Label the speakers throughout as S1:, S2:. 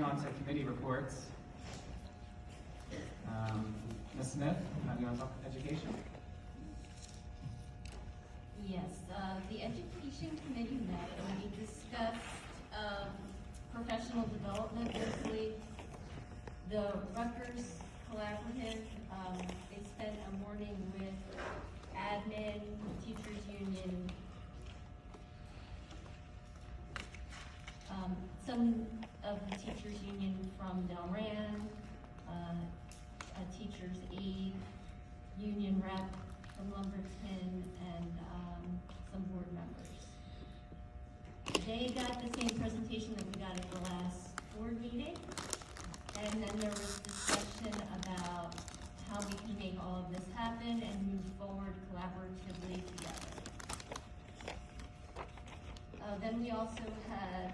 S1: moving on to committee reports. Ms. Smith, how do you want to talk education?
S2: Yes, the Education Committee met and we discussed professional development mostly. The Rutgers Collaborative, they spent a morning with admin, teachers union, some of the teachers union from Delran, a teacher's aide, union rep from Lumberton, and some board members. They got the same presentation that we got at the last board meeting, and then there was discussion about how we can make all of this happen and move forward collaboratively together. Then we also had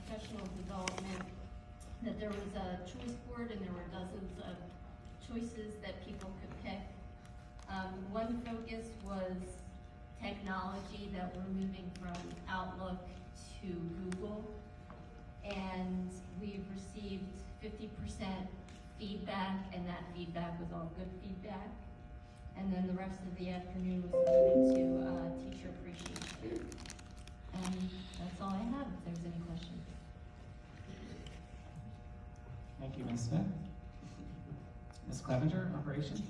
S2: professional development, that there was a choice board and there were dozens of choices that people could pick. One focus was technology, that we're moving from Outlook to Google, and we've received 50% feedback, and that feedback was all good feedback. And then the rest of the afternoon was devoted to teacher appreciation. And that's all I have, if there's any questions.
S1: Thank you, Ms. Smith. Ms. Clevenger, operations?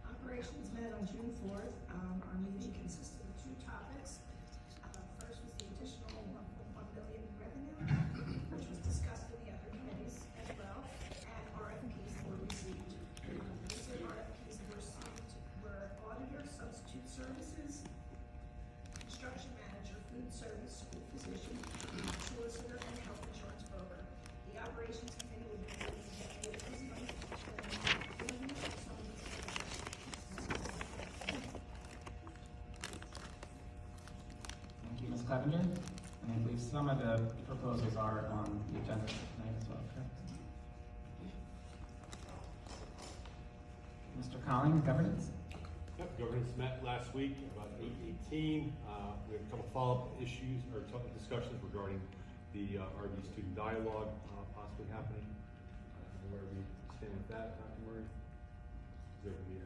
S3: Operations met on June 4th. Our meeting consisted of two topics. First was the additional $1.1 billion in revenue, which was discussed in the other committees as well, and RFPs were received. These RFPs were auditor, substitute services, construction manager, food service, school physician, solicitor, and health insurance broker. The operations committee would be able to get these money.
S1: Thank you, Ms. Clevenger. And I believe some of the proposals are on the agenda tonight as well, correct? Mr. Colling, governance?
S4: Yep, governance met last week, about 8:18. We have a couple follow-up issues or discussions regarding the RV student dialogue possibly happening. Where we stand with that, Dr. Murray? Is there gonna be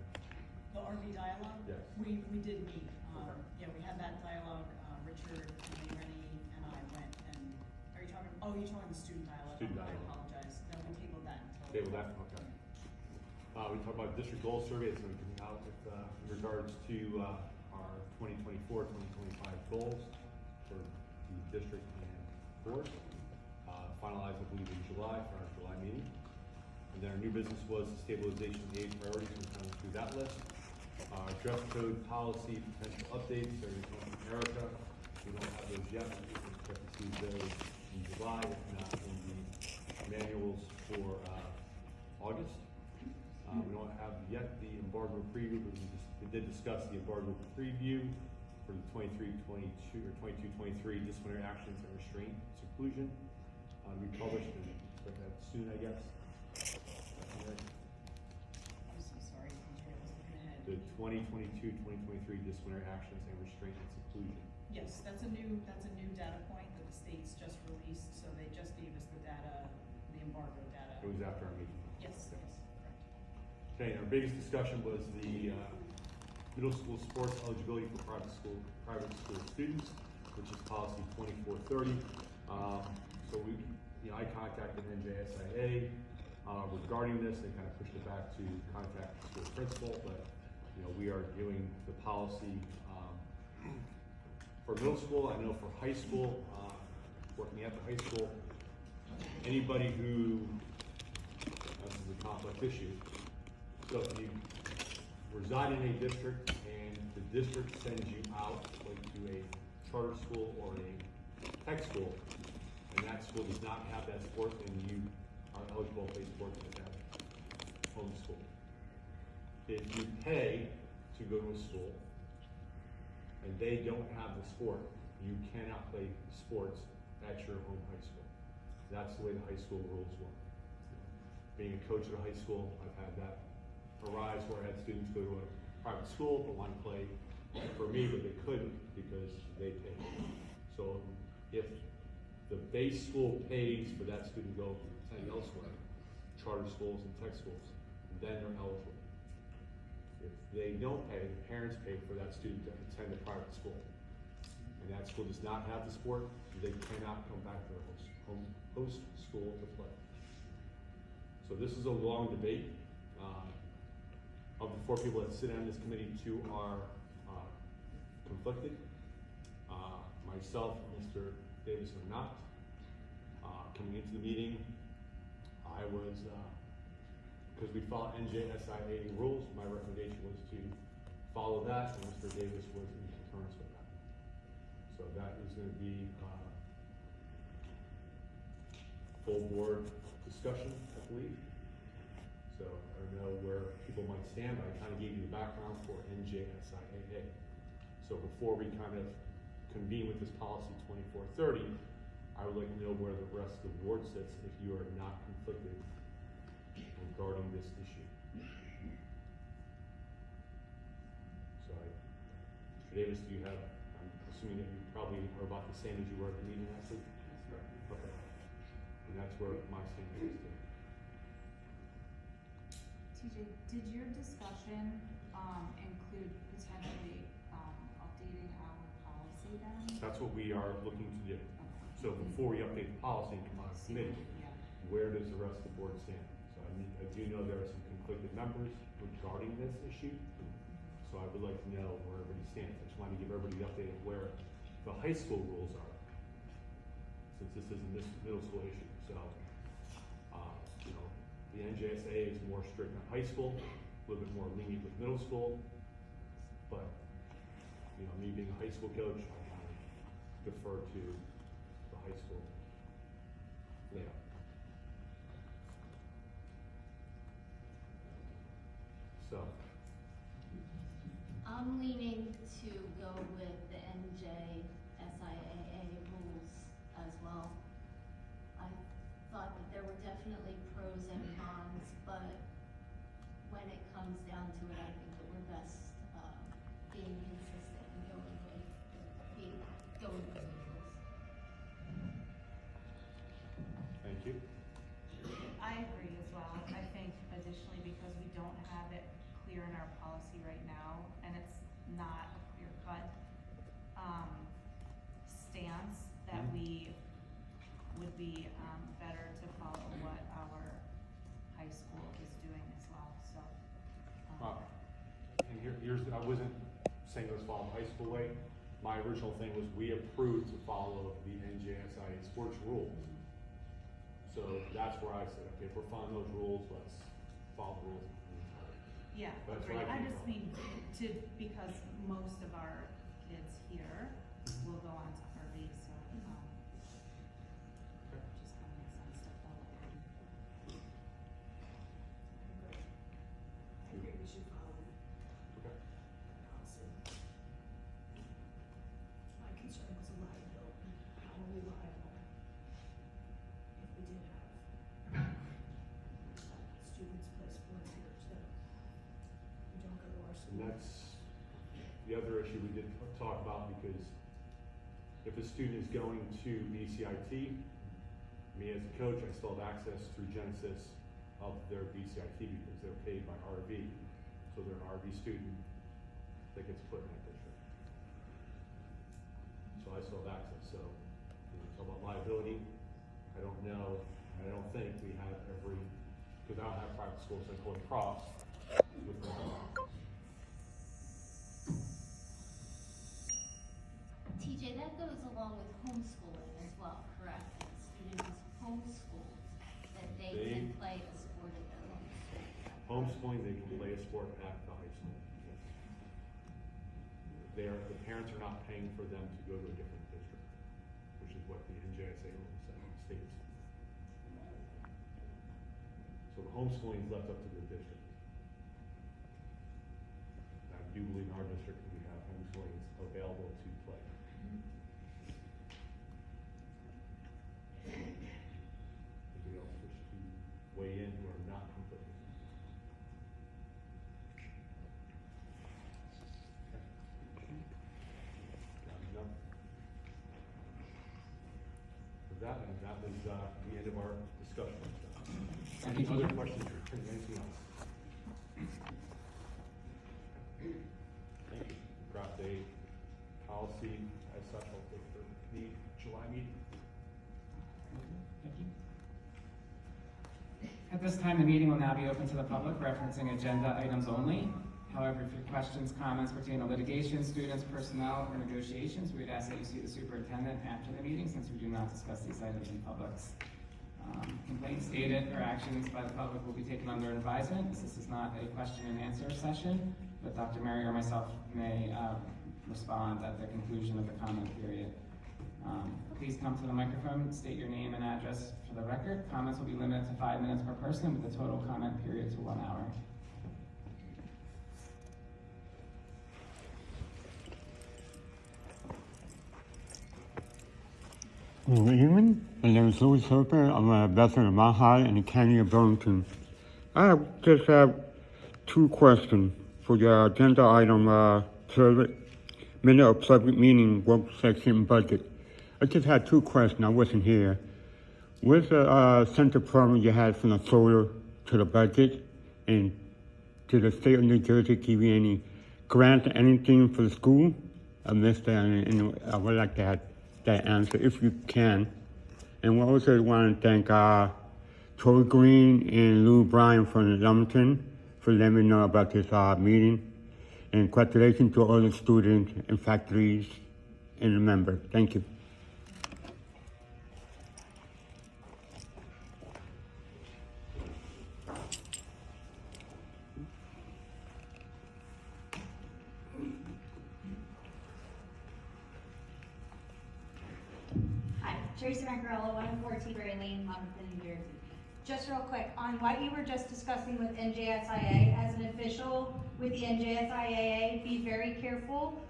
S5: The RV dialogue?
S4: Yes.
S5: We did meet.
S4: Okay.
S5: Yeah, we had that dialogue. Richard and Rennie and I went and, are you talking, oh, you're talking the student dialogue?
S4: Student
S5: I
S4: dialogue.
S5: apologize. No, we tabled that until.
S4: Table that, okay. We talked about district goal survey, it's going to come out with, in regards to our 2024, 2025 goals for the district and board. Finalized, I believe, in July for our July meeting. And then our new business was the stabilization of the 8 priorities, we're kind of through that list. Dress code policy, potential updates, they're going to come from Erica. We don't have those yet, we can expect to see those in July, if not in the manuals for August. We don't have yet the embargo preview, but we did discuss the embargo preview for the 23-22 or 22-23 disciplinary actions and restraint seclusion. We published and expect that soon, I guess.
S5: I'm so sorry, I was looking ahead.
S4: The 2022-2023 disciplinary actions and restraint and seclusion.
S5: Yes, that's a new data point that the states just released, so they just gave us the data, the embargo data.
S4: It was after our meeting.
S5: Yes,
S4: Yes.
S5: correct.
S4: Okay, and our biggest discussion was the middle school sports eligibility for private school students, which is policy 2430. So I contacted NJSIA regarding this. They kind of pushed it back to contact the school principal, but we are doing the policy for middle school. I know for high school, working at the high school, anybody who, this is a complex issue, so if you reside in a district and the district sends you out like to a charter school or a tech school, and that school does not have that sport, and you are eligible to play sports at that home school. If you pay to go to a school and they don't have the sport, you cannot play sports at your home high school. That's the way the high school rules work. Being a coach at a high school, I've had that arise where I had students go to a private school but want to play for me, but they couldn't because they paid. So if the base school pays for that student to go attend elsewhere, charter schools and tech schools, then they're eligible. If they don't pay, the parents pay for that student to attend a private school. And that school does not have the sport, they cannot come back to their host school to play. So this is a long debate. Of the 4 people that sit on this committee, 2 are conflicted. Myself and Mr. Davis are not. Coming into the meeting, I was, because we follow NJSIA rules, my recommendation was to follow that, and Mr. Davis was in concurrence with that. So that is going to be full board discussion, I believe. So I don't know where people might stand, but I kind of gave you the background for NJSIA. So before we kind of convene with this policy 2430, I would like to know where the rest of the board sits if you are not conflicted regarding this issue. So, Mr. Davis, do you have, I'm assuming that you probably are about the same as you were at the meeting last week? That's right. Okay. And that's where my stand is too.
S6: TJ, did your discussion include potentially updating our policy then?
S4: That's what we are looking to do. So before we update the policy and come out of committee,
S6: Yeah.
S4: where does the rest of the board stand? So I do know there are some conflicted members regarding this issue. So I would like to know where everybody stands. I just wanted to give everybody the update of where the high school rules are, since this is a middle school issue. So, you know, the NJSA is more strict on high school, a little bit more lenient with middle school. But, you know, me being a high school coach, I kind of defer to the high school layout. So,
S2: I'm leaning to go with the NJSIAA rules as well. I thought that there were definitely pros and cons, but when it comes down to it, I think that we're best being consistent and going with the rules.
S4: thank you.
S6: I agree as well. I think additionally, because we don't have it clear in our policy right now, and it's not a clear-cut stance, that we would be better to follow what our high school is doing as well, so.
S4: And here's, I wasn't saying let's follow the high school way. My original thing was we approved to follow the NJSIA sports rules. So that's where I said, okay, if we're following those rules, let's follow the rules.
S6: Yeah,
S4: That's
S6: agreed.
S4: what I
S6: I
S4: think.
S6: just mean because most of our kids here will go on to RV, so, just kind of makes sense to follow them.
S3: I agree we should follow the
S4: Okay.
S3: policy. My concern was a liability. How are we liable if we did have students play sports here too? We don't go to our
S4: And
S3: school.
S4: that's the other issue we did talk about, because if a student is going to BCIT, me as a coach, I still have access through Genesis of their BCIT because they're paid by RV. So they're an RV student that gets put in that district. So I still have access. So, you know, talk about liability. I don't know, I don't think we have every, because I don't have private schools like Holy Cross with
S2: TJ, that goes along with homeschooling as well, correct? If a student is homeschooled, that they can
S4: They-
S2: play a sport at their home school.
S4: homeschooling, they can play a sport at the high school. The parents are not paying for them to go to a different district, which is what the NJSA rule states. So the homeschooling is left up to the district. I do believe in our district we have homeschooling available to play. Anybody else wish to weigh in who are not conflicted? Got enough? With that, and that was the end of our discussion.
S1: Thank you,
S4: Any other
S1: Peter.
S4: questions or anything else? Thank you. Draft a policy as such, I'll take for the July meeting.
S1: Thank you. At this time, the meeting will now be open to the public, referencing agenda items only. However, if your questions, comments pertain to litigation, students, personnel, or negotiations, we would ask that you see the superintendent after the meeting, since we do not discuss these items in public. Complaints stated or actions by the public will be taken under advisement. This is not a question and answer session, but Dr. Mary or myself may respond at the conclusion of the comment period. Please come to the microphone, state your name and address for the record. Comments will be limited to 5 minutes per person, with the total comment period to 1 hour.
S7: Good evening. My name is Louis Harper. I'm a veteran of Mount High in the county of Burlington. I just have 2 questions for your agenda item, minute of public meeting, work section budget. I just had 2 questions. I wasn't here. Where's the center program you had from the solar to the budget? And did the state of New Jersey give you any grant or anything for the school? I missed that, and I would like to have that answer if you can. And we also want to thank Troy Green and Lou Bryan from Lumberton for letting me know about this meeting. And congratulations to all the students and faculties and the members. Thank you.
S8: Hi, Tracy Mancarello, 114 Gray Lane, Lumberton, New Jersey. Just real quick, on what you were just discussing with NJSIA, as an official with the NJSIA, be very careful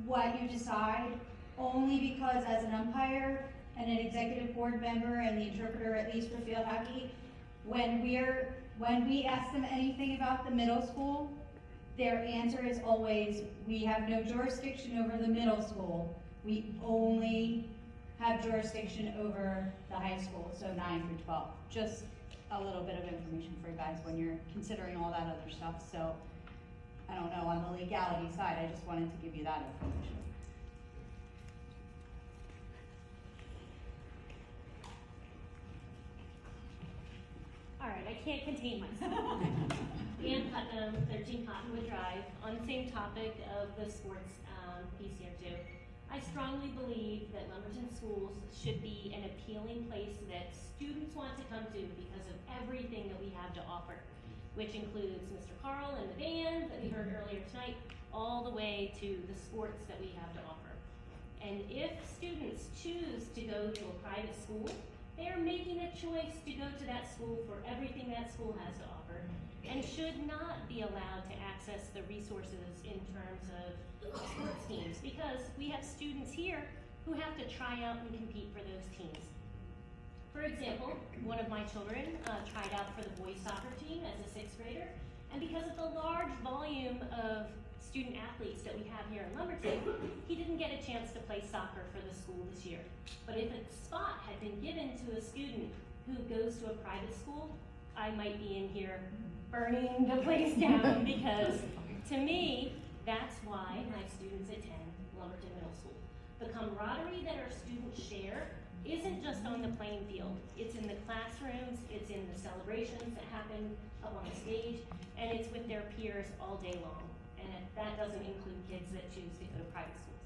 S8: what you decide, only because as an umpire and an executive board member and the interpreter, at least for field hockey, when we ask them anything about the middle school, their answer is always, we have no jurisdiction over the middle school. We only have jurisdiction over the high school, so 9 through 12. Just a little bit of information for you guys when you're considering all that other stuff. So I don't know, on the legality side, I just wanted to give you that information.
S9: All right, I can't contain myself. Ann Putnam, 13 Cottonwood Drive, on the same topic of the sports piece here too. I strongly believe that Lumberton schools should be an appealing place that students want to come to because of everything that we have to offer, which includes Mr. Carl and the band that we heard earlier tonight, all the way to the sports that we have to offer. And if students choose to go to a private school, they are making a choice to go to that school for everything that school has to offer, and should not be allowed to access the resources in terms of sports teams, because we have students here who have to try out and compete for those teams. For example, one of my children tried out for the boys soccer team as a 6th grader, and because of the large volume of student athletes that we have here in Lumberton, he didn't get a chance to play soccer for the school this year. But if a spot had been given to a student who goes to a private school, I might be in here burning the place down, because to me, that's why my students attend Lumberton Middle School. The camaraderie that our students share isn't just on the playing field. It's in the classrooms, it's in the celebrations that happen up on the stage, and it's with their peers all day long. And that doesn't include kids that choose to go to private schools.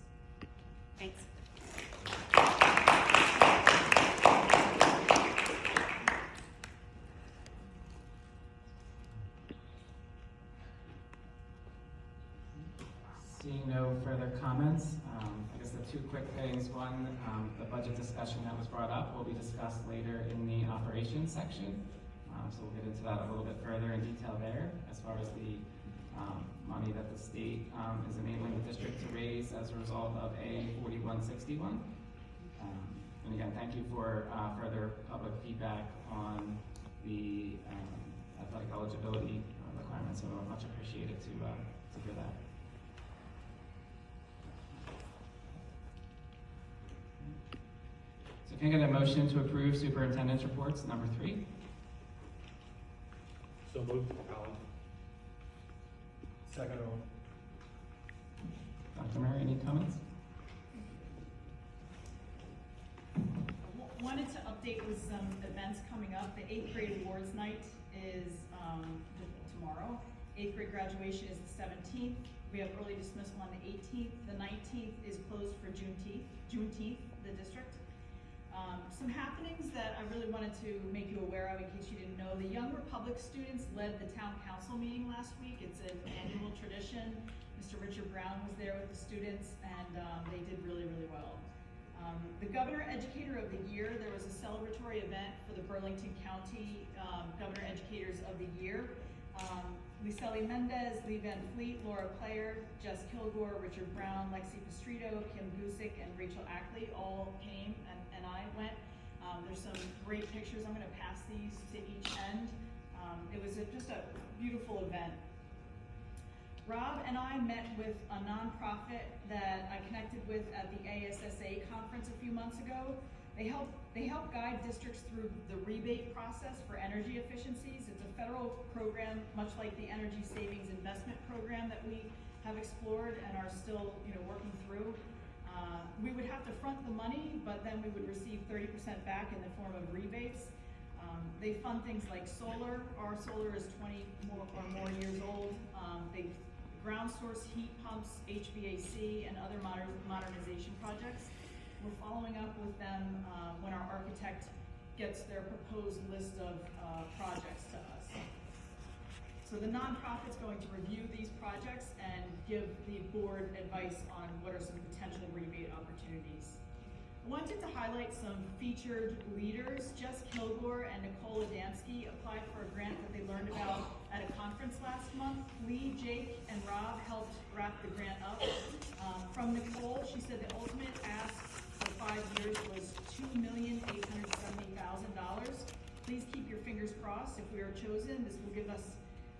S9: Thanks.
S1: Seeing no further comments, I guess the 2 quick things. One, the budget discussion that was brought up will be discussed later in the operations section. So we'll get into that a little bit further in detail there, as far as the money that the state is enabling the district to raise as a result of A 4161. And again, thank you for further public feedback on the athletic eligibility requirements. So much appreciated to hear that. So Can I get a motion to approve superintendent's reports, number 3?
S4: So moved, Allen.
S10: Second Owen.
S1: Dr. Murray, any comments?
S5: Wanted to update with some events coming up. The 8th grade awards night is tomorrow. 8th grade graduation is the 17th. We have early dismissal on the 18th. The 19th is closed for Juneteenth, the district. Some happenings that I really wanted to make you aware of in case you didn't know. The Young Republic students led the town council meeting last week. It's an annual tradition. Mr. Richard Brown was there with the students, and they did really, really well. The Governor Educator of the Year, there was a celebratory event for the Burlington County Governor Educators of the Year. Liseli Mendez, Lee Van Fleet, Laura Player, Jess Kilgore, Richard Brown, Lexi Pastrito, Kim Gusick, and Rachel Ackley all came, and I went. There's some great pictures. I'm going to pass these to each end. It was just a beautiful event. Rob and I met with a nonprofit that I connected with at the ASSA conference a few months ago. They help guide districts through the rebate process for energy efficiencies. It's a federal program, much like the Energy Savings Investment Program that we have explored and are still, working through. We would have to front the money, but then we would receive 30% back in the form of rebates. They fund things like solar. Our solar is 20 or more years old. They ground source heat pumps, HVAC, and other modernization projects. We're following up with them when our architect gets their proposed list of projects to us. So the nonprofit's going to review these projects and give the board advice on what are some potential rebate opportunities. I wanted to highlight some featured leaders. Jess Kilgore and Nicole Adamski applied for a grant that they learned about at a conference last month. Lee, Jake, and Rob helped wrap the grant up. From Nicole, she said the ultimate ask for 5 years was $2,870,000. Please keep your fingers crossed. If we are chosen, this will give us,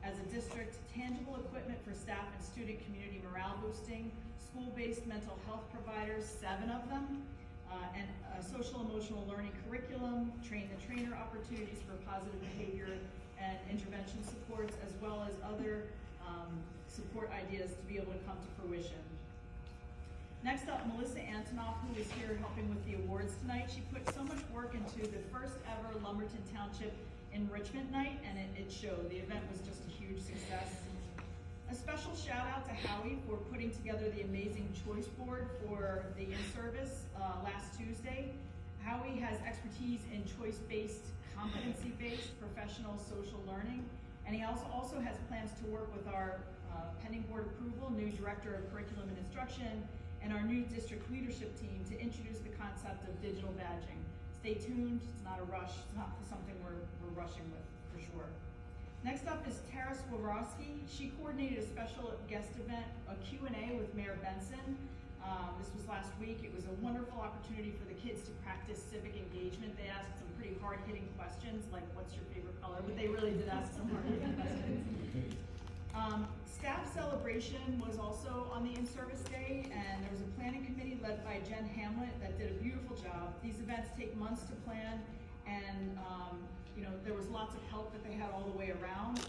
S5: as a district, tangible equipment for staff and student community morale boosting, school-based mental health providers, 7 of them, and social emotional learning curriculum, train-the-trainer opportunities for positive behavior and intervention supports, as well as other support ideas to be able to come to fruition. Next up, Melissa Antonoff, who is here helping with the awards tonight. She put so much work into the first ever Lumberton Township Enrichment Night, and it showed. The event was just a huge success. A special shout out to Howie for putting together the amazing choice board for the in-service last Tuesday. Howie has expertise in choice-based, competency-based, professional social learning, and he also has plans to work with our pending board approval, new director of curriculum and instruction, and our new district leadership team to introduce the concept of digital badging. Stay tuned, it's not a rush, it's not something we're rushing with, for sure. Next up is Tara Swarovski. She coordinated a special guest event, a Q&A with Mayor Benson. This was last week. It was a wonderful opportunity for the kids to practice civic engagement. They asked some pretty hard-hitting questions, like what's your favorite color, but they really did ask some hard-hitting questions. Staff celebration was also on the in-service day, and there was a planning committee led by Jen Hamlet that did a beautiful job. These events take months to plan, and there was lots of help that they had all the way around.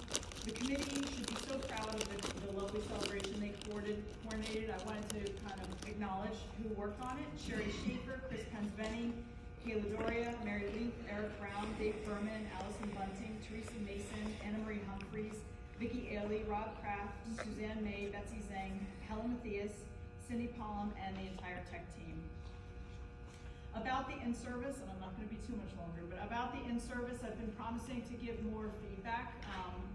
S5: The committee should be so proud of the lovely celebration they coordinated. I wanted to kind of acknowledge who worked on it. Sherry Schaefer, Chris Pensveni, Kayla Doria, Mary Leaf, Eric Brown, Dave Berman, Allison Bunting, Teresa Mason, Anna Marie Humphreys, Vicki Ailey, Rob Kraft, Suzanne May, Betsy Zhang, Helen Matthias, Cindy Palm, and the entire tech team. About the in-service, and I'm not going to be too much longer, but about the in-service, I've been promising to give more feedback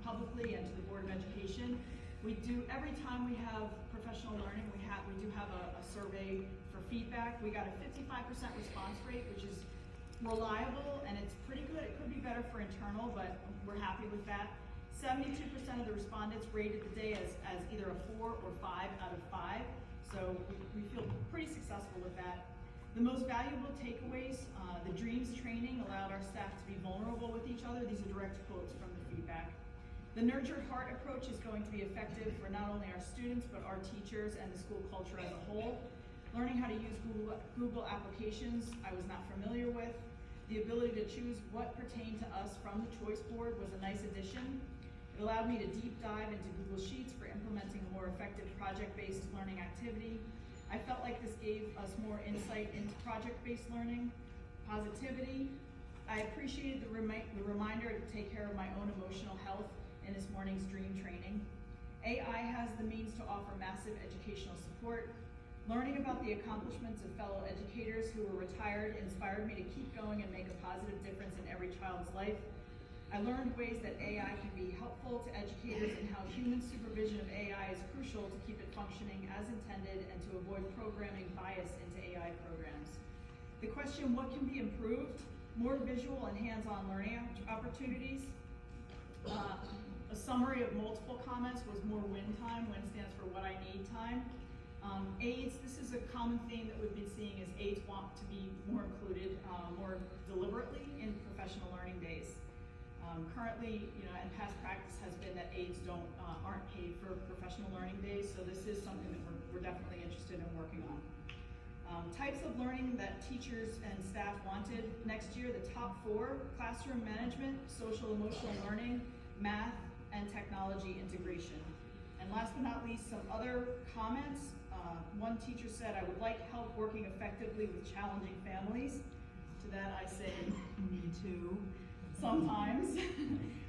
S5: publicly and to the Board of Education. We do, every time we have professional learning, we do have a survey for feedback. We got a 55% response rate, which is reliable, and it's pretty good. It could be better for internal, but we're happy with that. 72% of the respondents rated the day as either a 4 or 5 out of 5, so we feel pretty successful with that. The most valuable takeaways, the DREAMS training allowed our staff to be vulnerable with each other. These are direct quotes from the feedback. The nurtured heart approach is going to be effective for not only our students, but our teachers and the school culture as a whole. learning how to use Google applications I was not familiar with. The ability to choose what pertained to us from the choice board was a nice addition. It allowed me to deep dive into Google Sheets for implementing a more effective project-based learning activity. I felt like this gave us more insight into project-based learning. Positivity. I appreciated the reminder to take care of my own emotional health in this morning's dream training. AI has the means to offer massive educational support. Learning about the accomplishments of fellow educators who were retired inspired me to keep going and make a positive difference in every child's life. I learned ways that AI can be helpful to educators and how human supervision of AI is crucial to keep it functioning as intended and to avoid programming bias into AI programs. The question, what can be improved? More visual and hands-on learning opportunities. A summary of multiple comments was more win time. Win stands for what I need time. Aides, this is a common theme that we've been seeing is aides want to be more included, more deliberately in professional learning days. Currently, and past practice has been that aides aren't paid for professional learning days, so this is something that we're definitely interested in working on. Types of learning that teachers and staff wanted next year, the top 4, classroom management, social emotional learning, math, and technology integration. And last but not least, some other comments. One teacher said, I would like help working effectively with challenging families. To that I say, me too, sometimes.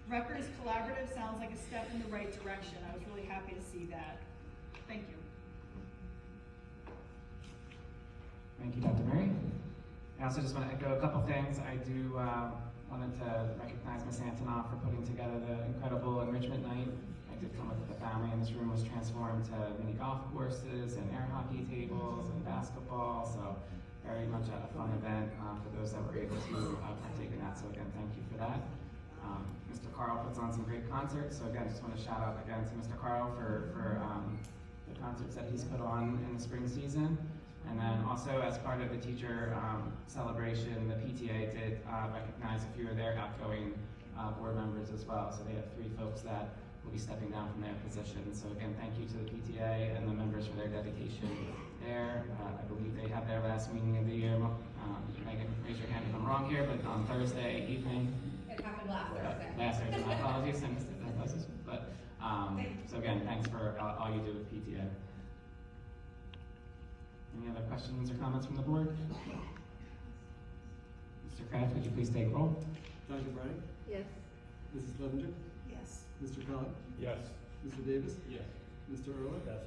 S5: Rutgers Collaborative sounds like a step in the right direction. I was really happy to see that. Thank you.
S1: Thank you, Dr. Murray. I also just want to echo a couple things. I do wanted to recognize Ms. Antonoff for putting together the incredible enrichment night. I did come with the family, and this room was transformed to mini golf courses and air hockey tables and basketball. So very much a fun event for those that were able to partake in that. So again, thank you for that. Mr. Carl puts on some great concerts. So again, just want to shout out again to Mr. Carl for the concerts that he's put on in the spring season. And then also as part of the teacher celebration, the PTA did recognize a few of their outgoing board members as well. So they have 3 folks that will be stepping down from their positions. So again, thank you to the PTA and the members for their dedication there. I believe they had their last meeting of the year. Megan, raise your hand if I'm wrong here, but on Thursday evening.
S8: It happened last Thursday.
S1: Last Thursday, my apologies, I missed it. But so again, thanks for all you do with PTA. Any other questions or comments from the board? Mr. Kraft, would you please take roll?
S10: Dr. Bryan?
S2: Yes.
S10: Mrs. Clevenger?
S3: Yes.
S10: Mr. Kellogg?
S4: Yes.
S10: Mr. Davis?
S4: Yes.
S10: Mr. Earl?
S4: Yes.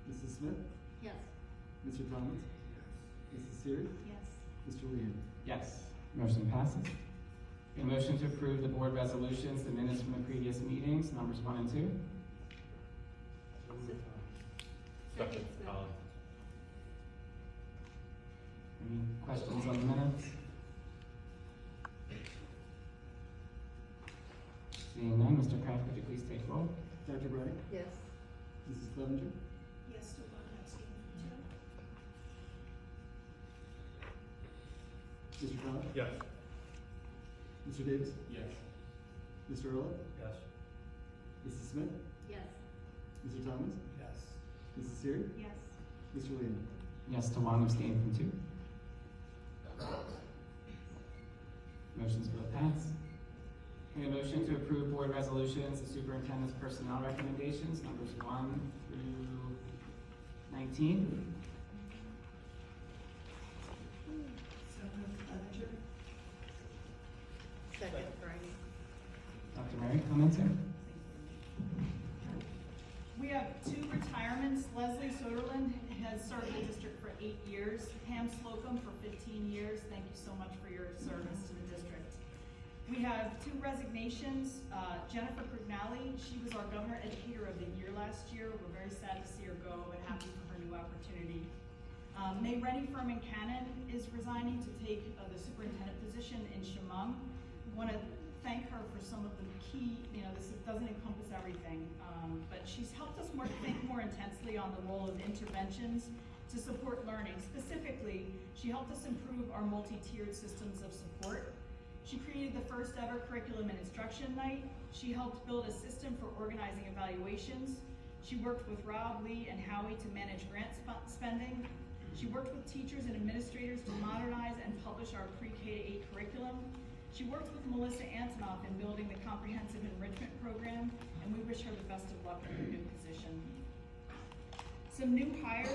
S10: Mrs. Smith?
S2: Yes.
S10: Mr. Thomas? Mrs. Seary?
S6: Yes.
S10: Mr. Lehan?
S1: Yes. Motion passes. A motion to approve the board resolutions, the minutes from the previous meetings, numbers 1 and 2.
S4: Second.
S1: Any questions on the minutes? Seeing none, Mr. Kraft, could you please take roll?
S10: Dr. Bryan?
S2: Yes.
S10: Mrs. Clevenger?
S3: Yes to 1, abstain from 2.
S10: Mr. Kellogg?
S4: Yes.
S10: Mr. Davis?
S4: Yes.
S10: Mr. Earl?
S4: Yes.
S10: Mrs. Smith?
S2: Yes.
S10: Mr. Thomas?
S4: Yes.
S10: Mrs. Seary?
S6: Yes.
S10: Mr. Lehan?
S1: Yes to 1, abstain from 2. Motions will pass. A motion to approve board resolutions, the superintendent's personnel recommendations, numbers 1 through 19.
S3: So moved, Clevenger.
S2: Second, Bryan.
S1: Dr. Murray, comments here?
S5: We have 2 retirements. Leslie Soderlund has served the district for 8 years. Pam Slocum for 15 years. Thank you so much for your service to the district. We have 2 resignations. Jennifer Prignali, she was our Governor Educator of the Year last year. We're very sad to see her go and happy for her new opportunity. May Rennie Furman Cannon is resigning to take the superintendent position in Chemung. We want to thank her for some of the key, this doesn't encompass everything, but she's helped us think more intensely on the role of interventions to support learning. Specifically, she helped us improve our multi-tiered systems of support. She created the first ever curriculum and instruction night. She helped build a system for organizing evaluations. She worked with Rob, Lee, and Howie to manage grant spending. She worked with teachers and administrators to modernize and publish our pre-K to 8 curriculum. She worked with Melissa Antonoff in building the comprehensive enrichment program, and we wish her the best of luck in her new position. Some new hires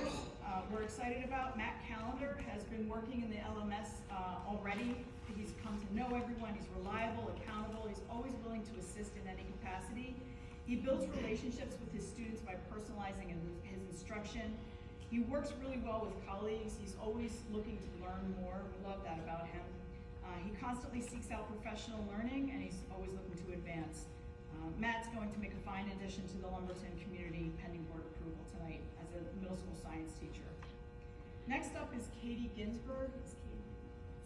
S5: we're excited about. Matt Callender has been working in the LMS already. He's come to know everyone. He's reliable, accountable. He's always willing to assist in any capacity. He builds relationships with his students by personalizing his instruction. He works really well with colleagues. He's always looking to learn more. We love that about him. He constantly seeks out professional learning, and he's always looking to advance. Matt's going to make a fine addition to the Lumberton community pending board approval tonight as a middle school science teacher. Next up is Katie Ginsberg.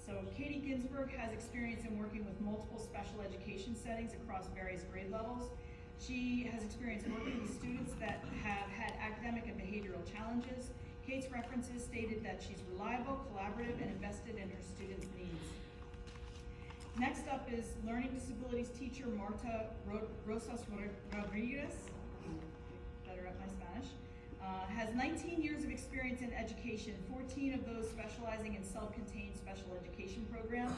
S5: So Katie Ginsberg has experience in working with multiple special education settings across various grade levels. She has experience working with students that have had academic and behavioral challenges. Kate's references stated that she's reliable, collaborative, and invested in her students' needs. Next up is learning disabilities teacher Marta Rosas Rodriguez, better at my Spanish, has 19 years of experience in education, 14 of those specializing in self-contained special education programs.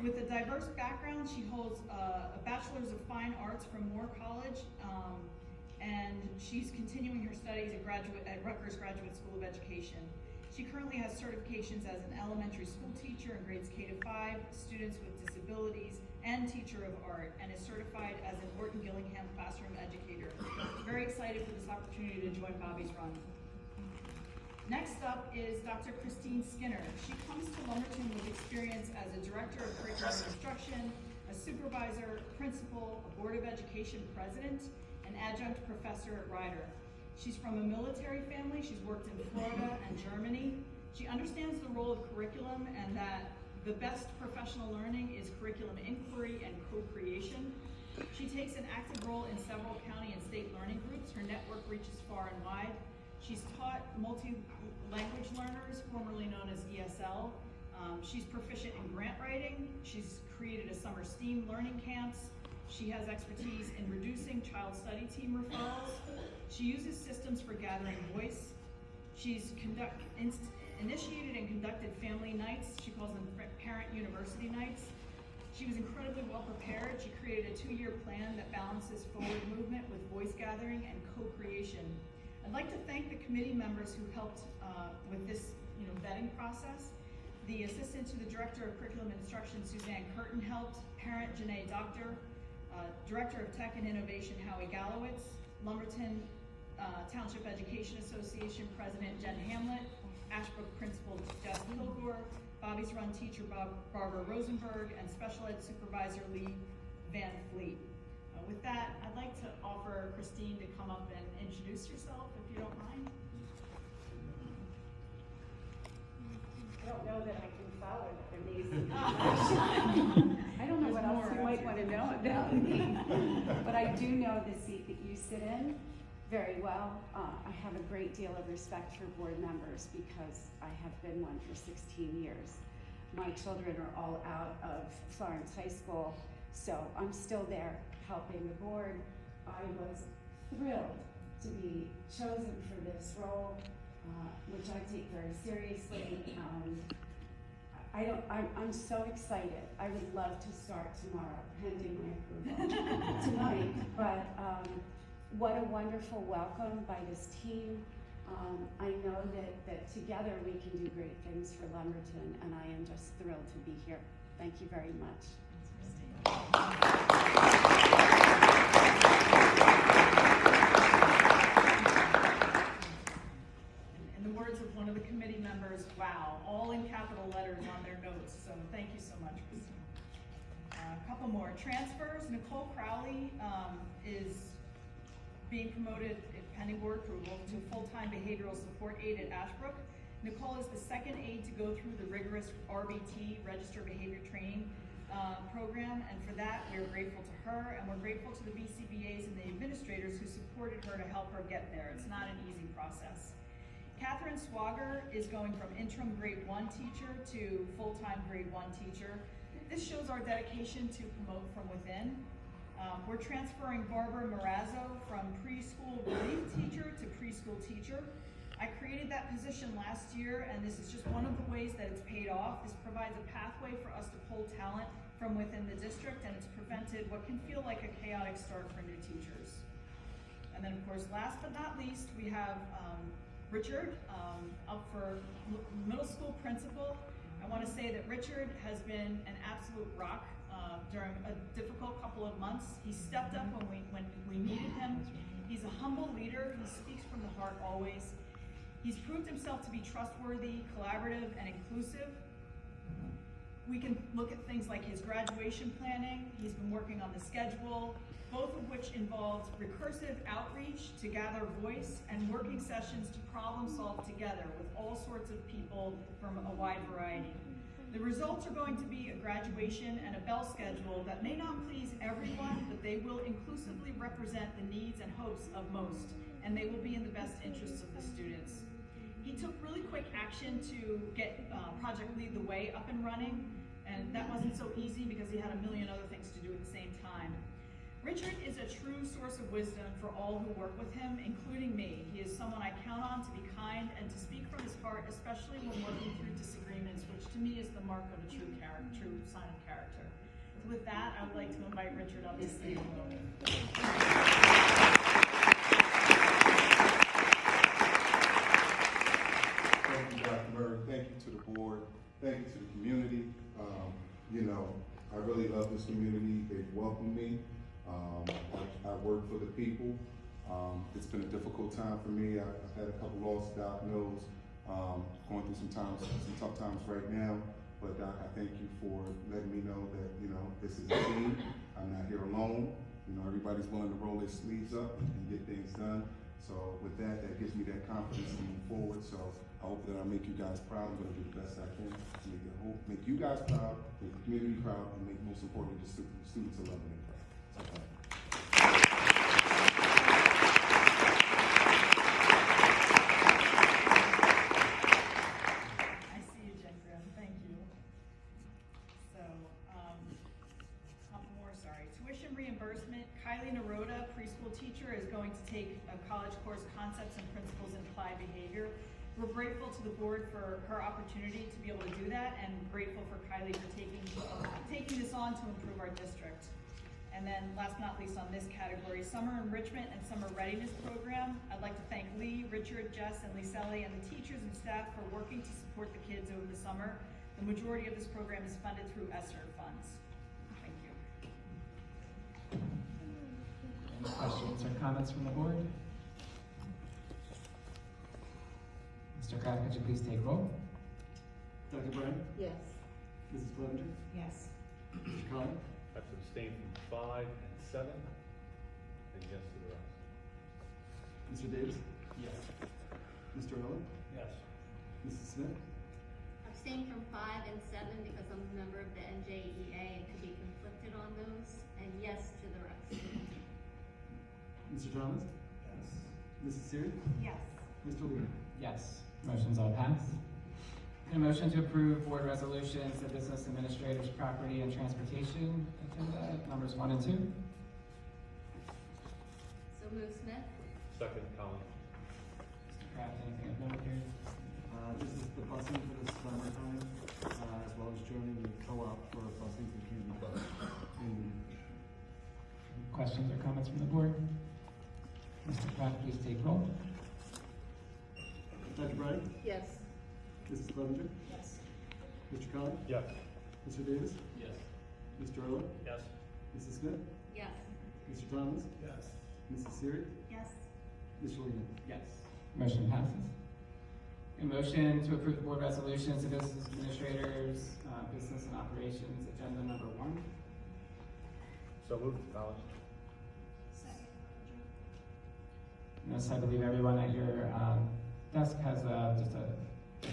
S5: With a diverse background, she holds a Bachelor's of Fine Arts from Moore College, and she's continuing her studies at Rutgers Graduate School of Education. She currently has certifications as an elementary school teacher in grades K to 5, students with disabilities, and teacher of art, and is certified as an Orton Gillingham classroom educator. Very excited for this opportunity to join Bobby's run. Next up is Dr. Christine Skinner. She comes to Lumberton with experience as a director of curriculum instruction, a supervisor, principal, a board of education president, an adjunct professor at Rider. She's from a military family. She's worked in Florida and Germany. She understands the role of curriculum and that the best professional learning is curriculum inquiry and co-creation. She takes an active role in several county and state learning groups. Her network reaches far and wide. She's taught multi-language learners, formerly known as ESL. She's proficient in grant writing. She's created a summer STEAM learning camps. She has expertise in reducing child study team referrals. She uses systems for gathering voice. She's initiated and conducted family nights. She calls them parent university nights. She was incredibly well prepared. She created a 2-year plan that balances forward movement with voice gathering and co-creation. I'd like to thank the committee members who helped with this vetting process. The assistant to the director of curriculum instruction, Suzanne Curtin, helped. Parent Janae Doctor, Director of Tech and Innovation, Howie Gallowitz, Lumberton Township Education Association President Jen Hamlet, Ashbrook Principal Jess Kilgore, Bobby's Run teacher Barbara Rosenberg, and Special Ed Supervisor Lee Van Fleet. With that, I'd like to offer Christine to come up and introduce yourself, if you don't mind.
S11: I don't know that I can follow these. I don't know what else you might want to know about me, but I do know the seat that you sit in very well. I have a great deal of respect for board members because I have been one for 16 years. My children are all out of Florence High School, so I'm still there helping the board. I was thrilled to be chosen for this role, which I take very seriously. I'm so excited. I would love to start tomorrow, pending my approval tonight. But what a wonderful welcome by this team. I know that together we can do great things for Lumberton, and I am just thrilled to be here. Thank you very much.
S5: In the words of one of the committee members, wow, all in capital letters on their notes, so thank you so much, Christine. A couple more transfers. Nicole Crowley is being promoted, pending board approval, to full-time behavioral support aide at Ashbrook. Nicole is the second aide to go through the rigorous RBT, Registered Behavior Training program, and for that, we're grateful to her, and we're grateful to the BCBAs and the administrators who supported her to help her get there. It's not an easy process. Catherine Swager is going from interim grade 1 teacher to full-time grade 1 teacher. This shows our dedication to promote from within. We're transferring Barbara Marazzo from preschool relief teacher to preschool teacher. I created that position last year, and this is just one of the ways that it's paid off. This provides a pathway for us to pull talent from within the district, and it's prevented what can feel like a chaotic start for new teachers. And then, of course, last but not least, we have Richard up for middle school principal. I want to say that Richard has been an absolute rock during a difficult couple of months. He stepped up when we needed him. He's a humble leader. He speaks from the heart always. He's proved himself to be trustworthy, collaborative, and inclusive. We can look at things like his graduation planning. He's been working on the schedule, both of which involved recursive outreach to gather voice and working sessions to problem solve together with all sorts of people from a wide variety. The results are going to be a graduation and a bell schedule that may not please everyone, but they will inclusively represent the needs and hopes of most, and they will be in the best interests of the students. He took really quick action to get Project Lead the Way up and running, and that wasn't so easy because he had a million other things to do at the same time. Richard is a true source of wisdom for all who work with him, including me. He is someone I count on to be kind and to speak from his heart, especially when working through disagreements, which to me is the mark of a true sign of character. So with that, I would like to invite Richard up to say hello.
S12: Thank you, Dr. Murray. Thank you to the board. Thank you to the community. I really love this community. They've welcomed me. I work for the people. It's been a difficult time for me. I've had a couple losses diagnosed, going through some tough times right now. But Doc, I thank you for letting me know that, this is a team. I'm not here alone. Everybody's willing to roll their sleeves up and get things done. So with that gives me that confidence to move forward. So I hope that I make you guys proud. I'm going to do the best I can to make you guys proud, make the community proud, and make most importantly the students are loving and proud. So thank you.
S5: I see you, Jen Grimm. Thank you. So, tuition reimbursement. Kylie Naroda, preschool teacher, is going to take a college course, Concepts and Principles in Applied Behavior. We're grateful to the board for her opportunity to be able to do that, and grateful for Kylie for taking this on to improve our district. And then last but not least on this category, Summer Enrichment and Summer Readiness Program. I'd like to thank Lee, Richard, Jess, and Liselli, and the teachers and staff for working to support the kids over the summer. The majority of this program is funded through ESSER funds. Thank you.
S1: Any questions or comments from the board? Mr. Kraft, could you please take roll?
S10: Dr. Bryant?
S2: Yes.
S10: Mrs. Clevenger?
S11: Yes.
S10: Mr. Collins?
S4: I have to abstain from 5 and 7, and yes to the rest.
S10: Mr. Davis?
S1: Yes.
S10: Mr. Owen?
S4: Yes.
S10: Mrs. Smith?
S2: Abstain from 5 and 7 because I'm a member of the NJEA and could be conflicted on those, and yes to the rest.
S10: Mr. Thomas? Yes. Mrs. Seary?
S6: Yes.
S10: Mr. Lehman?
S1: Yes. Motion's all passed. And a motion to approve board resolutions, the business administrator's property and transportation agenda, numbers 1 and 2.
S2: So move Smith?
S4: Second, Collins.
S1: Mr. Kraft, anything of note here?
S10: This is the busing for the summertime, as well as joining the co-op for busing for community bus.
S1: Questions or comments from the board? Mr. Kraft, please take roll.
S10: Dr. Bryant?
S2: Yes.
S10: Mrs. Clevenger?
S11: Yes.
S10: Mr. Collins?
S4: Yes.
S10: Mr. Davis?
S4: Yes.
S10: Mr. Owen?
S4: Yes.
S10: Mrs. Smith?
S2: Yes.
S10: Mr. Thomas?
S4: Yes.
S10: Mrs. Seary?
S6: Yes.
S10: Mr. Lehman?
S1: Yes. Motion passes. A motion to approve the board resolutions, the business administrators, business and operations agenda number 1.
S4: So moved, Collins.
S3: Second,
S1: Yes, I believe everyone at your desk has just an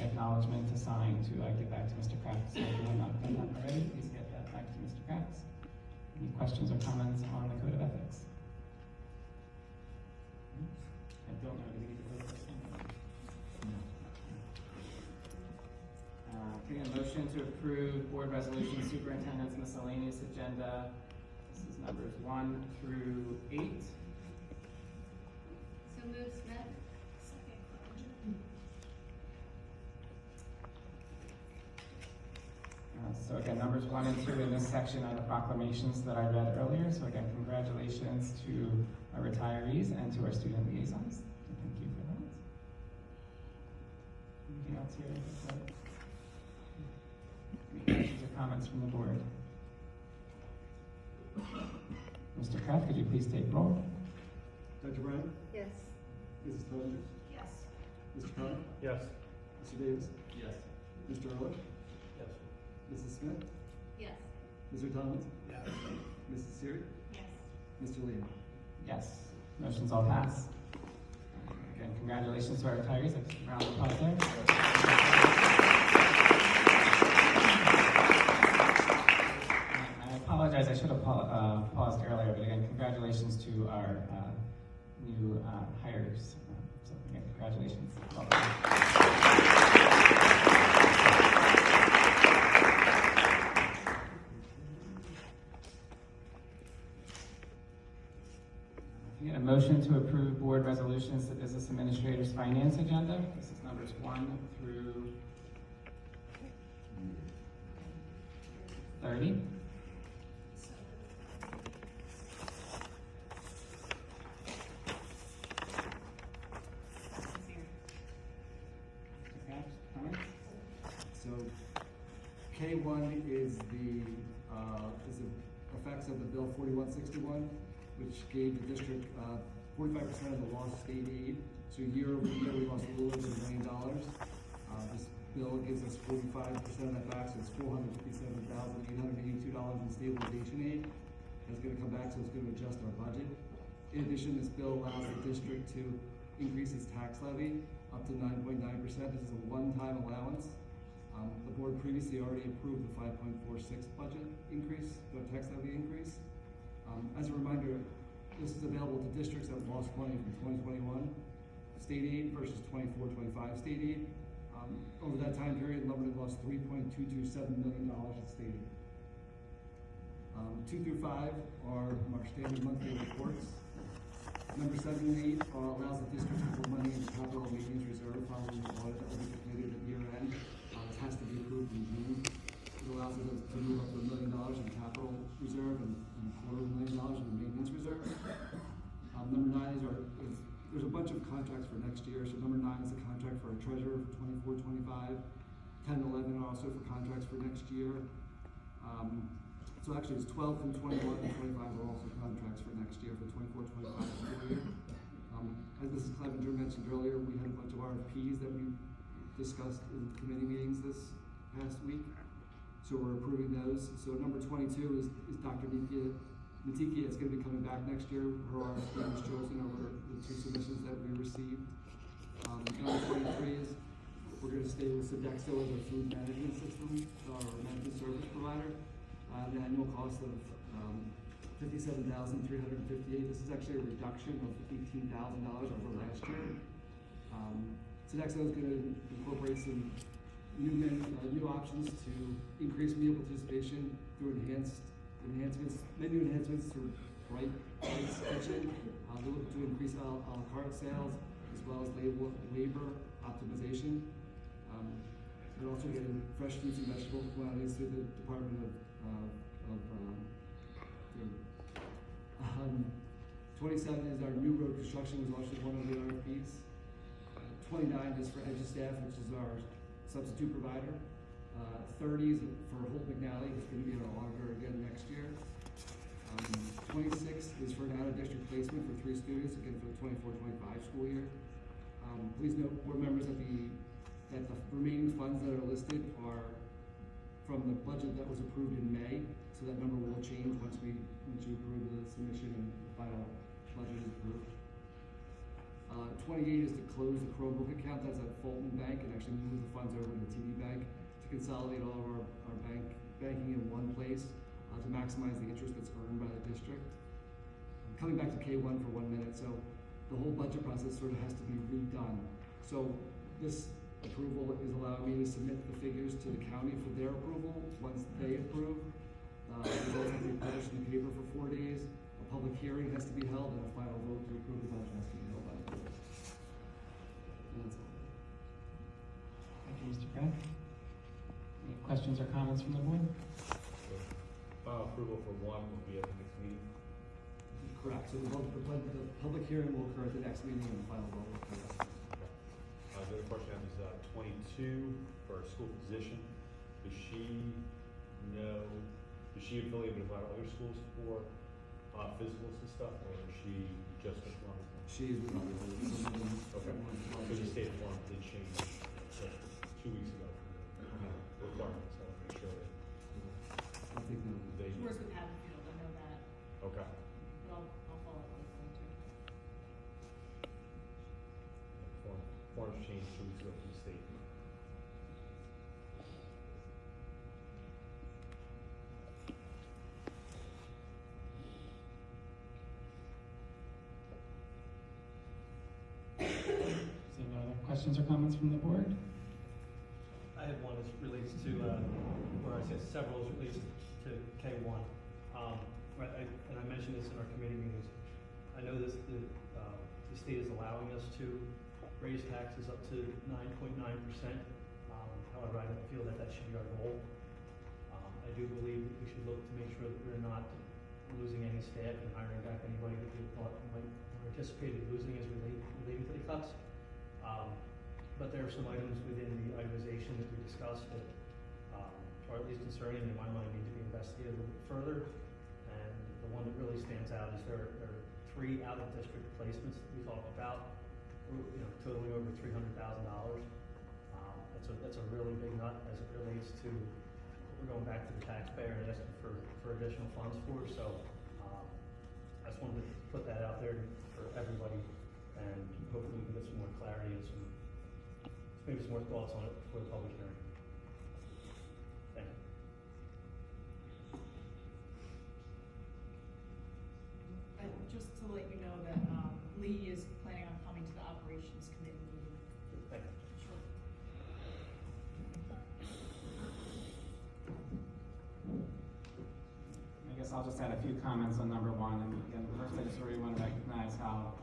S1: acknowledgement to sign to get back to Mr. Kraft. So if you have not done that already, please get that back to Mr. Kraft. Any questions or comments on the code of ethics? I don't know. Do we need to vote this one? Okay, a motion to approve board resolution superintendent's miscellaneous agenda. This is numbers 1 through 8.
S2: So move Smith?
S3: second, Clevenger?
S1: So again, numbers 1 and 2 in this section are the proclamations that I read earlier. So again, congratulations to our retirees and to our student liaisons. So thank you for that. Anything else here? Any questions or comments from the board? Mr. Kraft, could you please take roll?
S10: Dr. Brown?
S11: Yes.
S10: Mrs. Tozier?
S3: Yes.
S10: Mr. Carter?
S4: Yes.
S10: Mr. Davis?
S4: Yes.
S10: Mr. Ehrlich?
S4: Yes.
S10: Mrs. Smith?
S2: Yes.
S10: Mr. Thomas?
S4: Yes.
S10: Mrs. Seary?
S6: Yes.
S10: Mr. Lehman?
S1: Yes. Motions all pass. Again, congratulations to our retirees. A round of applause there. I apologize, I should have paused earlier, but again, congratulations to our new hires. So again, congratulations. Well done. Can I get a motion to approve board resolutions, the business administrator's finance agenda? This is numbers 1 through 30. Okay, comments?
S10: So K1 is the effects of the bill 4161, which gave the district 45% of the lost state aid. So year over year, we lost a little over $1 million. This bill gives us 45% of that back, so it's $457,882 in stabilization aid. That's gonna come back, so it's gonna adjust our budget. In addition, this bill allows the district to increase its tax levy up to 9.9%. This is a one-time allowance. The board previously already approved the 5.46 budget increase, the tax levy increase. As a reminder, this is available to districts that lost money from 2021 state aid versus 24-25 state aid. Over that time period, Lumberton lost $3.227 million in state aid. 2 through 5 are our standard monthly reports. Number 7 and 8 allows the district to put money in the capital maintenance reserve following the audit that will be completed at year end. This has to be approved in June. It allows us to move up to $1 million in capital reserve and $250,000 in the maintenance reserve. Number 9 there's a bunch of contracts for next year. So number 9 is a contract for a treasurer for 24-25. 10 and 11 are also for contracts for next year. So actually it's 12 through 21 and 25 are also contracts for next year for 24-25 school year. As Mrs. Clevenger mentioned earlier, we had a bunch of RFPs that we discussed in committee meetings this past week. So we're approving those. So number 22 is Dr. Matikia is going to be coming back next year. Her RFP was chosen over the 2 submissions that we received. Number 23 is we're going to stay with Sodexo as our food management system, our management service provider. An annual cost of $57,358. This is actually a reduction of $18,000 over last year. Sodexo is going to incorporate some new options to increase meal participation through menu enhancements through Bright Kitchen. They look to increase a la carte sales as well as labor optimization. They're also getting fresh fruits and vegetable quantities through the Department of 27 is our new road construction, was also one of the RFPs. 29 is for EduStaff, which is our substitute provider. 30 is for Holt McNally, who's going to be our auditor again next year. 26 is for an out-of-district placement for 3 students, again for the 24-25 school year. Please note, board members, that the remaining funds that are listed are from the budget that was approved in May, so that number will change once you approve the submission and the final budget is approved. 28 is to close the Chromebook account that's at Fulton Bank and actually move the funds over to the TD Bank to consolidate all of our banking in one place to maximize the interest that's earned by the district. Coming back to K1 for 1 minute, so the whole budget process sort of has to be redone. So this approval is allowing me to submit the figures to the county for their approval. Once they approve, the results have to be published in the paper for 4 days. A public hearing has to be held, and a final vote to approve the budget has to be held by the board. And that's all.
S1: Thank you, Mr. Kraft. Any Questions or comments from the board?
S4: Final approval for one will be at the next meeting.
S10: Correct, so the public hearing will occur at the next meeting and the final vote will occur.
S4: The other question I have is, 22 for a school position. Does she affiliated with other schools for, physicals and stuff, or is she just with one?
S10: She is with other
S4: Okay, because the state form did change just 2 weeks ago. Requirements, so I'll make sure that
S10: I think
S4: they.
S5: She works with Haddonfield, I know that,
S4: Okay.
S5: but I'll follow up with them too.
S4: Forms changed 2 weeks ago from the state.
S1: Seeing no other questions or comments from the board?
S13: I have one that relates to, or I said several that relates to K-1. And I mentioned this in our committee meetings. I know the state is allowing us to raise taxes up to 9.9%. However, I don't feel that should be our goal. I do believe that we should look to make sure that we're not losing any staff and hiring back anybody that we thought might or anticipated losing as related to the cuts. But there are some items within the itemization that we discussed that are at least concerning in my mind, need to be investigated a little bit further. And the one that really stands out is there are 3 out-of-district placements that we talked about, totaling over $300,000. That's a really big nut as it relates to what we're going back to the taxpayer and asking for additional funds for. So I just wanted to put that out there for everybody, and hopefully we can get some more clarity and maybe some more thoughts on it for the public hearing. Thank you.
S5: And just to let you know that, Lee is planning on coming to the operations committee meeting.
S13: Thank you.
S5: Sure.
S1: I guess I'll just add a few comments on number one. And again, first, I just really want to recognize how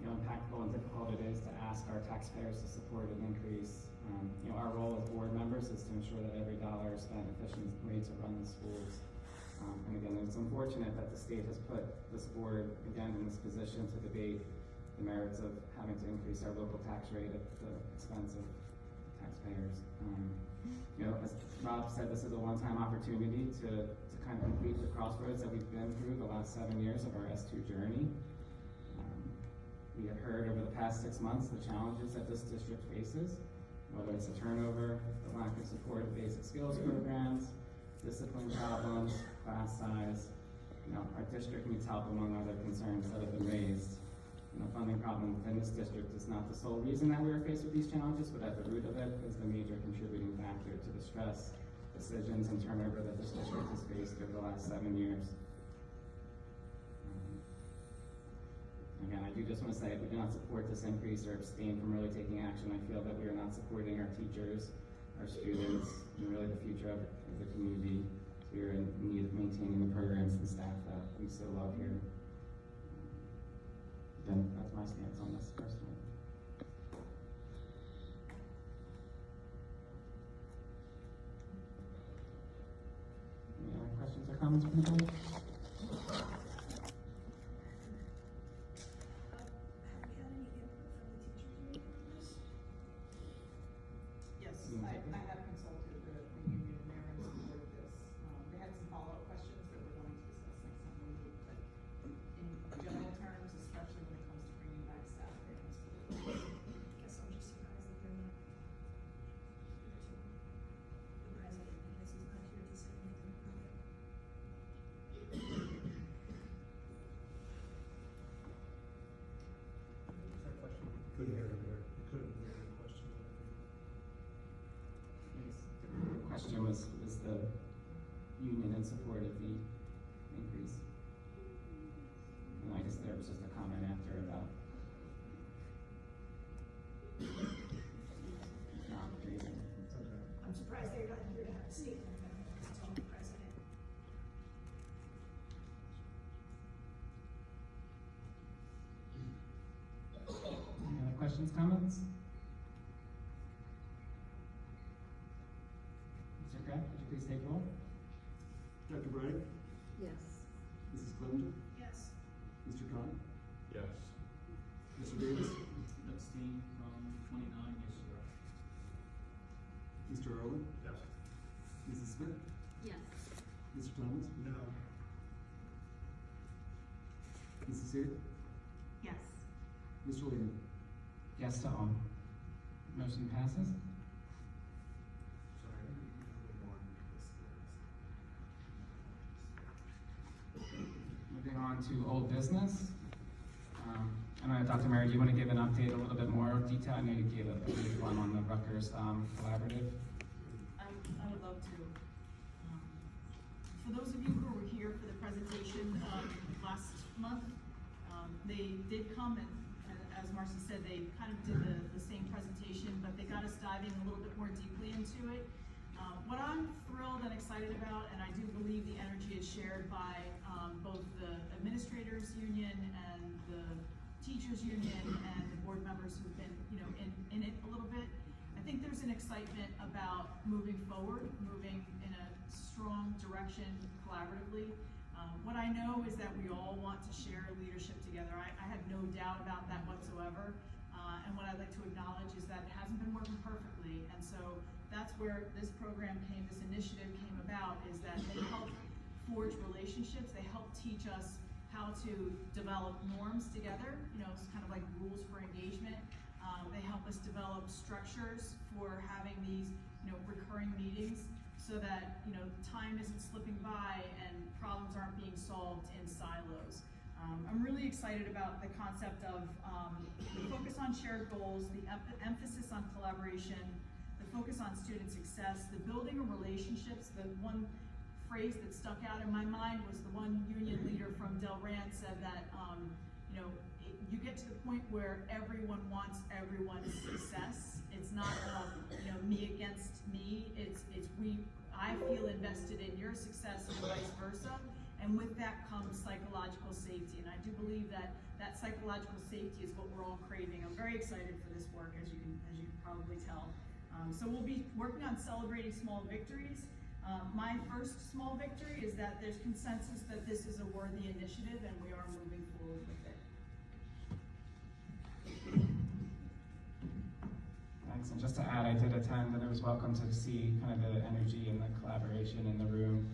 S1: impactful and difficult it is to ask our taxpayers to support an increase. Our role as board members is to ensure that every dollar is spent efficiently to run the schools. And again, it's unfortunate that the state has put this board, again, in this position to debate the merits of having to increase our local tax rate at the expense of taxpayers. As Rob said, this is a one-time opportunity to kind of complete the crossroads that we've been through the last 7 years of our S2 journey. We have heard over the past 6 months the challenges that this district faces, whether it's the turnover, the lack of support of basic skills programs, discipline problems, class size. Our district needs help among other concerns that have been raised. Funding problem within this district is not the sole reason that we are faced with these challenges, but at the root of it is the major contributing factor to the stress, decisions, and turnover that this district has faced over the last 7 years. Again, I do just want to say, if we do not support this increase or abstain from really taking action, I feel that we are not supporting our teachers, our students, and really the future of the community. We are in need of maintaining the programs and staff that we so love here. Again, that's my stance on this personally. Any other questions or comments from the board?
S5: Yes, I have consulted the union and they're in support of this. They had some follow-up questions that we're going to discuss next time we meet, but in general terms, especially when it comes to bringing back staff, they're in support.
S3: Guess I'm just surprised that they're not here to, the president, because he's not here to say anything about it.
S13: That question, couldn't hear it there. Couldn't hear the question.
S1: The question was the union in support of the increase? And I guess there was just a comment after about not raising.
S3: I'm surprised they're not here to have a statement about it, because it's on the president.
S1: Any other questions, comments? Mr. Kraft? please take roll.
S10: Dr. Bragg,
S11: Yes.
S10: Mrs. Clevenger,
S3: Yes.
S10: Mr. Khan,
S4: Yes.
S10: Mr. Davis,
S14: Abstain from 29, yes, sir.
S10: Mr. Early,
S4: Yes.
S10: Mrs. Smith,
S2: Yes.
S10: Mr. Thomas,
S13: No.
S10: Mrs. Seer,
S6: Yes.
S10: Mr. Lehman.
S1: Yes to all. Motion passes. Moving on to old business. I know, Dr. Mary, do you want to give an update, a little bit more detail? I know you gave a brief one on the Rutgers collaborative.
S5: I would love to. For those of you who were here for the presentation last month, they did come and as Marcy said, they kind of did the same presentation, but they got us diving a little bit more deeply into it. What I'm thrilled and excited about, and I do believe the energy is shared by both the administrators union and the teachers union and the board members who've been, in it a little bit. I think there's an excitement about moving forward, moving in a strong direction collaboratively. What I know is that we all want to share leadership together. I have no doubt about that whatsoever. And what I'd like to acknowledge is that it hasn't been working perfectly. And so that's where this program this initiative came about, is that they help forge relationships. They help teach us how to develop norms together, it's kind of like rules for engagement. They help us develop structures for having these, recurring meetings so that, time isn't slipping by and problems aren't being solved in silos. I'm really excited about the concept of the focus on shared goals, the emphasis on collaboration, the focus on student success, the building of relationships. The one phrase that stuck out in my mind was the one union leader from Delran said that, you get to the point where everyone wants everyone's success. It's not, me against me. It's I feel invested in your success and vice versa. And with that comes psychological safety. And I do believe that that psychological safety is what we're all craving. I'm very excited for this work, as you can probably tell. So we'll be working on celebrating small victories. My first small victory is that there's consensus that this is a worthy initiative and we are moving forward with it.
S1: Thanks. And just to add, I did attend, and it was welcome to see kind of the energy and the collaboration in the room.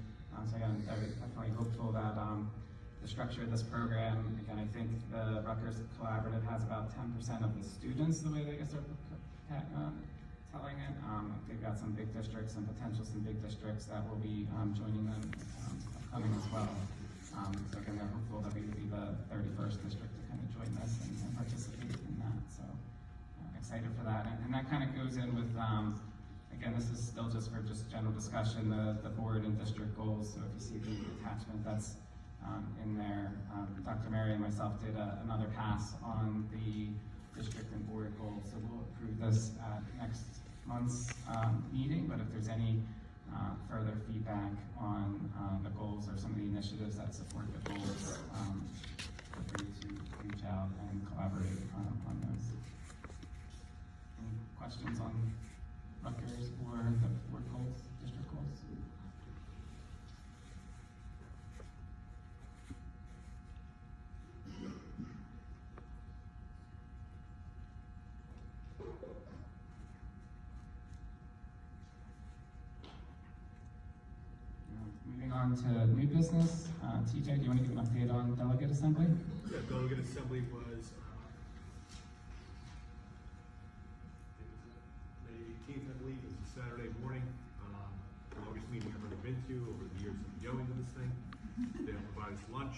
S1: So again, I'm definitely hopeful that the structure of this program, again, I think the Rutgers Collaborative has about 10% of the students, the way they guess they're telling it. They've got some big districts and potential some big districts that will be joining them upcoming as well. So again, they're hopeful that we would be the 31st district to kind of join this and participate in that. So excited for that. And that kind of goes in with, again, this is still just for general discussion, the board and district goals. So if you see the attachment that's in there, Dr. Mary and myself did another pass on the district and board goals. So we'll approve this at next month's meeting, but if there's any further feedback on the goals or some of the initiatives that support the goals, feel free to reach out and collaborate on those. Any questions on Rutgers or the board goals, district goals? Moving on to new business, TJ, do you want to give an update on delegate assembly?
S4: Yeah, delegate assembly was May 18th, I believe. It was a Saturday morning. The longest meeting I've ever been to over the years of going to this thing. They provided us lunch.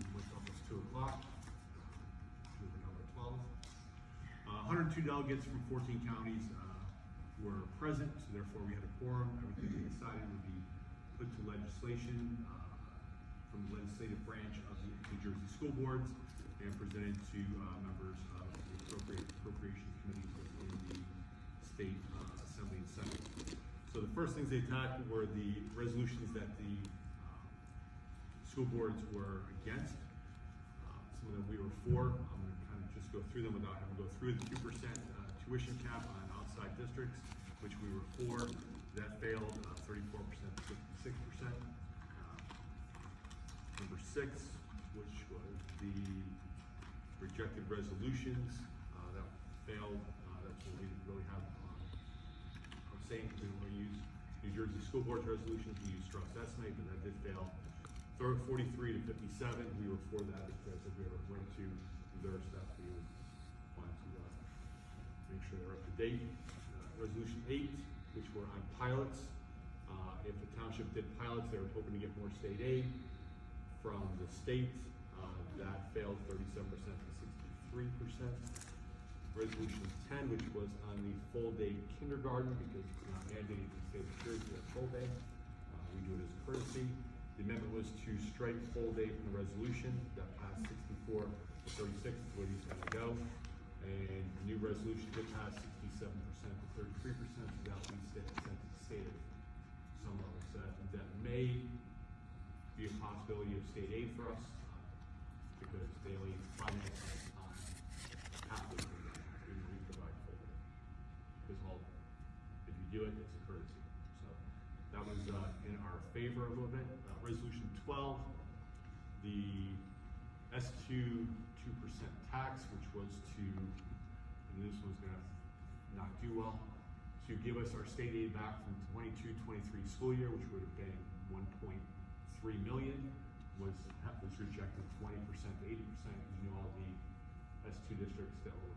S4: It was almost 2 o'clock. It was another 12. 102 delegates from 14 counties were present, so therefore we had a quorum. Everything we decided would be put to legislation from the legislative branch of the New Jersey school boards and presented to members of the appropriation committees within the state assembly and senate. So the first things they tackled were the resolutions that the school boards were against. Some of them we were for. I'm going to kind of just go through them without having to go through the 2% tuition cap on outside districts, which we were for. That failed 34% to 56%. Number 6, which was the rejected resolutions, that failed. That's what we didn't really have. I'm saying we don't really use New Jersey School Board's resolutions. We use Strauss estimate, but that did fail. 43 to 57. We were for that because if we were going to their stuff, we would want to make sure they're up to date. Resolution 8, which were on pilots. If the township did pilots, they were hoping to get more state aid from the state. That failed 37% to 63%. Resolution 10, which was on the full day kindergarten, because it's not mandated in the state of Jersey that full day. We do it as courtesy. The amendment was to strike full day from the resolution. That passed 64 to 36, is where he's gonna go. And the new resolution did pass 67% to 33%, so that leads to the state of some level. So that may be a possibility of state aid for us, because daily finance on half of it, we provide full day. Because if you do it, it's a courtesy. So that was in our favor a little bit. Resolution 12, the S2 2% tax, which was to, and this one's gonna not do well, to give us our state aid back from 22-23 school year, which would have been 1.3 million, was rejected 20% to 80%. You know, all the S2 districts that were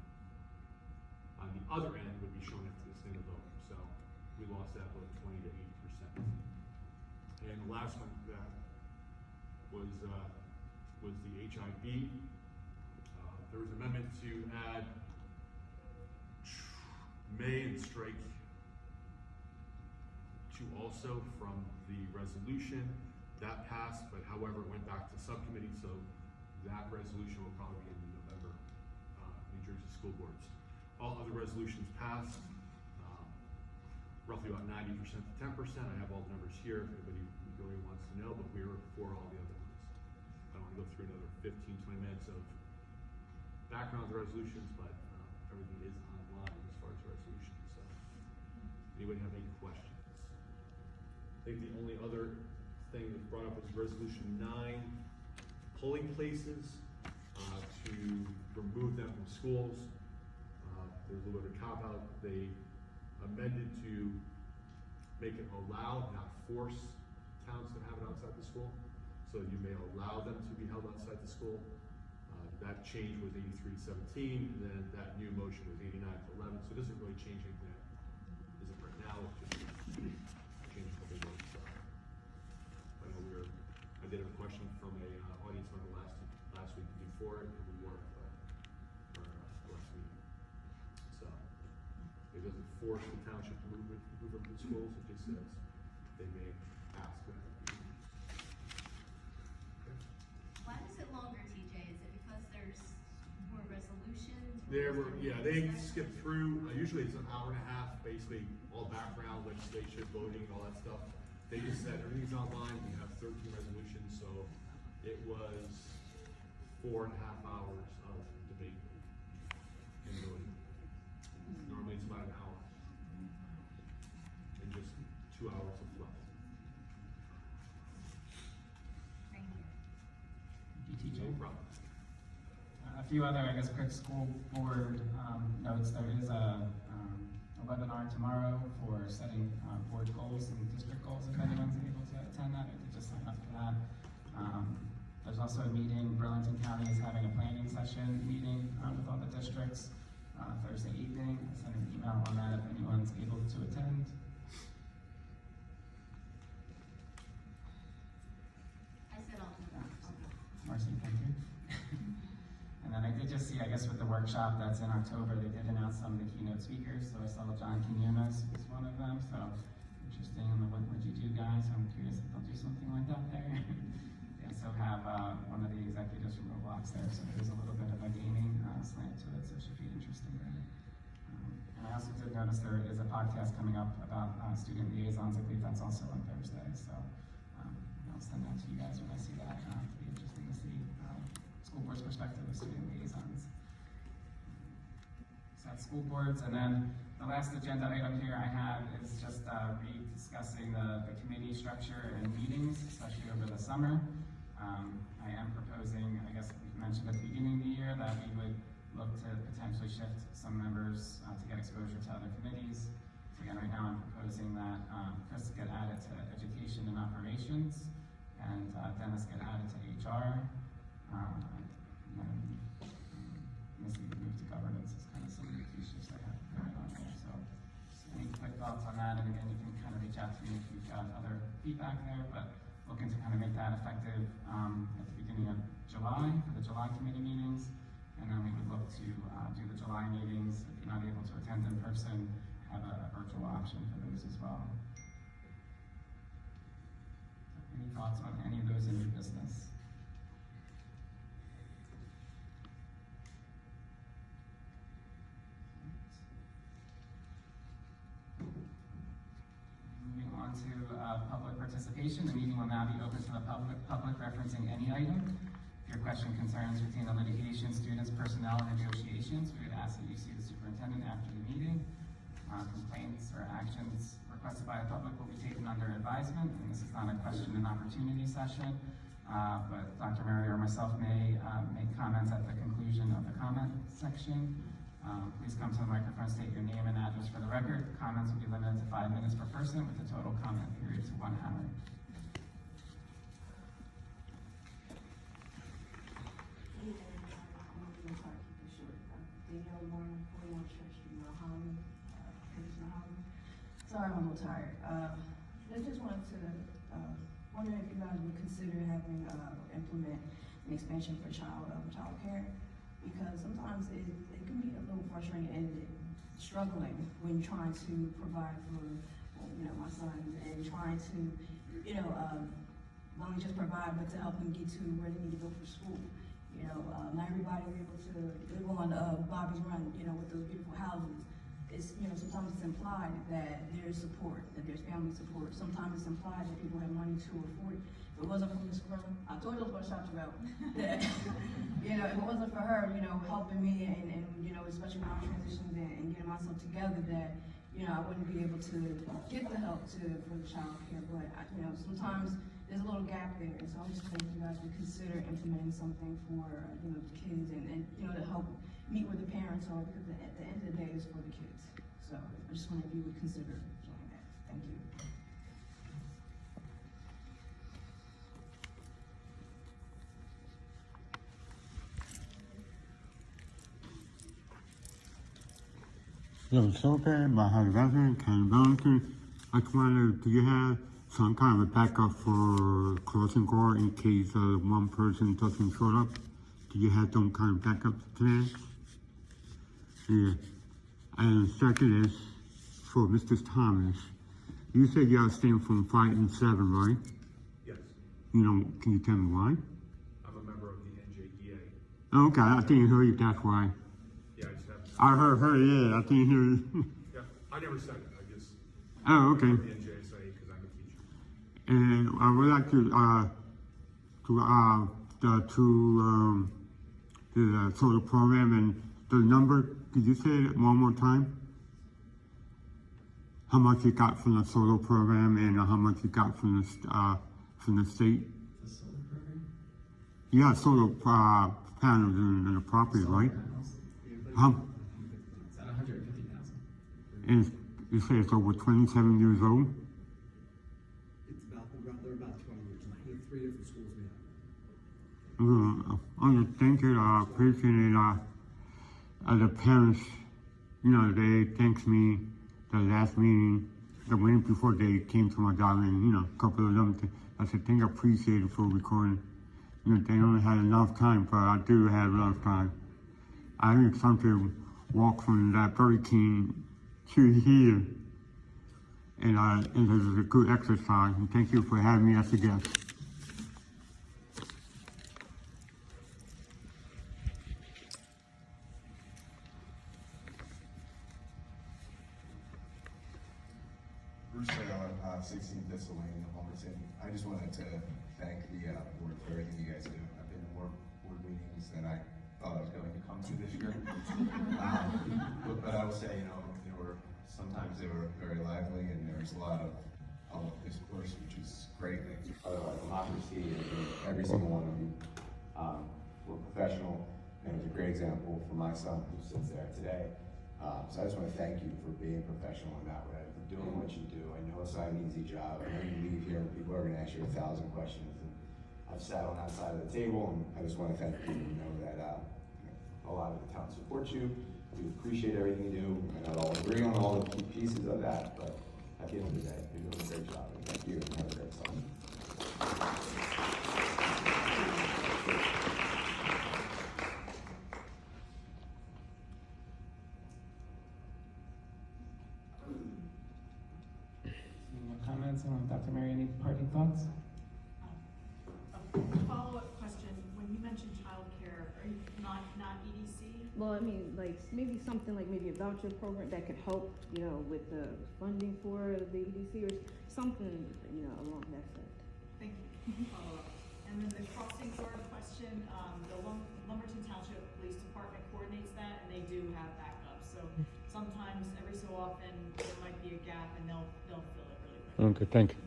S4: on the other end would be shown up to the standard vote. So we lost that vote 20 to 80%. And the last one that was the HIB. There was an amendment to add may and strike to also from the resolution. That passed, but however, it went back to subcommittee, so that resolution will probably be in the November New Jersey School Boards. All other resolutions passed, roughly about 90% to 10%. I have all the numbers here if anybody really wants to know, but we were for all the other ones. I don't want to go through another 15-20 minutes of background of the resolutions, but everything is online as far as resolutions. So, anybody have any questions? I think the only other thing that was brought up was resolution 9, polling places, to remove them from schools. There's a little bit of cop out. They amended to make it allow, not force towns to have it outside the school. So you may allow them to be held outside the school. That change was 83-17, and then that new motion was 89-11. So it doesn't really change anything that isn't right now. It's just change a couple words. So I know I did have a question from a audience member last week before it, and we were for last meeting. So it doesn't force the township to move them to schools. It just says they may ask them.
S2: Why is it longer, TJ? Is it because there's more resolutions? or
S4: There
S2: is
S4: were,
S2: there
S4: yeah,
S2: more
S4: they
S2: discussion?
S4: skip through, usually it's an hour and a half, basically all background, legislation, voting, all that stuff. They just said everything's online, we have 13 resolutions, so it was 4.5 hours of debate and voting. Normally it's about an hour. And just 2 hours of fluff.
S2: Thank you.
S1: TJ.
S4: No problem.
S1: A few other, I guess, quick school board notes. There is a webinar tomorrow for setting board goals and district goals, if anyone's able to attend that, or to just sign up for that. There's also a meeting, Burlington County is having a planning session meeting with all the districts Thursday evening. I sent an email on that if anyone's able to attend.
S2: I said I'll do that.
S1: Marcy, thank you. And then I did just see, I guess with the workshop that's in October, they did announce some of the keynote speakers. So I saw John Quinones was one of them. So interesting. On the what would you do, guys? I'm curious if they'll do something like that there. They also have one of the executives from Roblox there. So there's a little bit of a gaming slant to it. So it should be interesting there. And I also did notice there is a podcast coming up about student liaisons. I believe that's also on Thursday. So I'll send that to you guys when I see that. It'll be interesting to see school board's perspective of student liaisons. So that's school boards, and then The last agenda item here I have is just rediscussing the committee structure and meetings, especially over the summer. I am proposing, I guess we mentioned at the beginning of the year, that we would look to potentially shift some members to get exposure to other committees. So again, right now I'm proposing that Chris get added to education and operations, and Dennis get added to HR. And then Missy moved to governance is kind of some of the key shifts I have going on there. So just any quick thoughts on that? And again, you can kind of reach out to me if you've got other feedback there, but looking to kind of make that effective at the beginning of July for the July committee meetings. And then we would look to do the July meetings. If you're not able to attend in person, have a virtual option for those as well. Any thoughts on any of those in your business? Moving on to public participation, the meeting will now be open to the public referencing any item. If your question concerns routine litigation, students, personnel, or negotiations, we would ask that you see the superintendent after the meeting. Complaints or actions requested by the public will be taken under advisement, and this is not a question and opportunity session, but Dr. Murray or myself may make comments at the conclusion of the comment section. Please come to the microphone, state your name and address for the record. Comments will be limited to 5 minutes per person, with a total comment period to 1 hour.
S15: Sorry, I'm a little tired. I just wanted to wonder if you guys would consider having implement an expansion for child care, because sometimes it can be a little frustrating and struggling when trying to provide for my sons and trying to not only just provide but to help them get to where they need to go for school. Not everybody is able to live on Bobby's Run, with those beautiful houses. It's, sometimes it's implied that there's support, that there's family support. Sometimes it's implied that people have money to afford it. If it wasn't for Miss Squirrel, I told you I was going to shout you out. That, if it wasn't for her, helping me and especially when I transitioned and getting myself together, that, I wouldn't be able to get the help for the child care. But, sometimes there's a little gap there. And so I'm just thinking you guys would consider implementing something for, the kids and to help meet where the parents are, because at the end of the day, it's for the kids. So I just wonder if you would consider doing that. Thank you.
S7: Soper, Baja Resident, County Lumberton. I just wondered, do you have some kind of a backup for crossing guard in case one person doesn't show up? Do you have some kind of backup plan? Yeah. And second is for Mr. Thomas. You said you are staying from 5 and 7, right?
S4: Yes,
S7: Can you tell me why?
S4: I'm a member of the NJEA.
S7: Okay, I didn't hear you, that's why.
S4: Yeah, I just have.
S7: I heard, yeah, I didn't hear you.
S4: Yeah, I never said it, I just.
S7: Oh, okay.
S4: I'm a member of the NJSA because I'm a teacher.
S7: And I would like the solar program and the number. Could you say it one more time? How much you got from the solar program and how much you got from the state?
S14: The solar program?
S7: Yeah, solar panels in the property, right? How?
S14: It's at 150,000.
S7: And you say it's over 27 years old?
S10: It's they're about 20 years. We have 3 different schools now.
S7: Thank you, I appreciate it. The parents, they thanked me the last meeting, the week before they came to my job, and, a couple of them, I said, thank you, appreciate it for recording. They only had enough time, but I do have enough time. I think something walk from that Burger King to here, and it was a good exercise, and thank you for having me as a guest.
S16: Bruce Taylor, 16 Thistle Lane, Lumberton. I just wanted to thank the board for everything you guys do. I've been in more board meetings than I thought I was going to come to this year. But I will say, there were Sometimes they were very lively, and there's a lot of public discourse, which is great. It's part of our democracy, and every single one of you were professional, and it was a great example for my son who sits there today. So I just want to thank you for being professional in that way, for doing what you do. I know it's not an easy job. I know you leave here and people are going to ask you 1,000 questions. And I've sat on that side of the table, and I just want to thank you and know that a lot of the town supports you. We appreciate everything you do. We may not all agree on all the key pieces of that, but at the end of the day, you're doing a great job. And thank you, and have a great summer.
S1: Any more comments? Dr. Mary, any parting thoughts?
S5: Follow-up question, when you mentioned childcare, are you not EDC?
S17: Well, I mean, like, maybe something like maybe a voucher program that could help, you know, with the funding for the EDC or something, you know, along that side.
S5: Thank you. Follow-up. And then the crossing guard question, the Lumberton Township Police Department coordinates that, and they do have backup. So sometimes, every so often, there might be a gap, and they'll fill it really quick.
S7: Okay, thank you.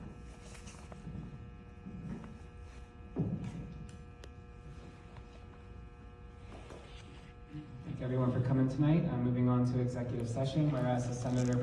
S1: Thank everyone for coming tonight. Moving on to executive session, whereas the Senator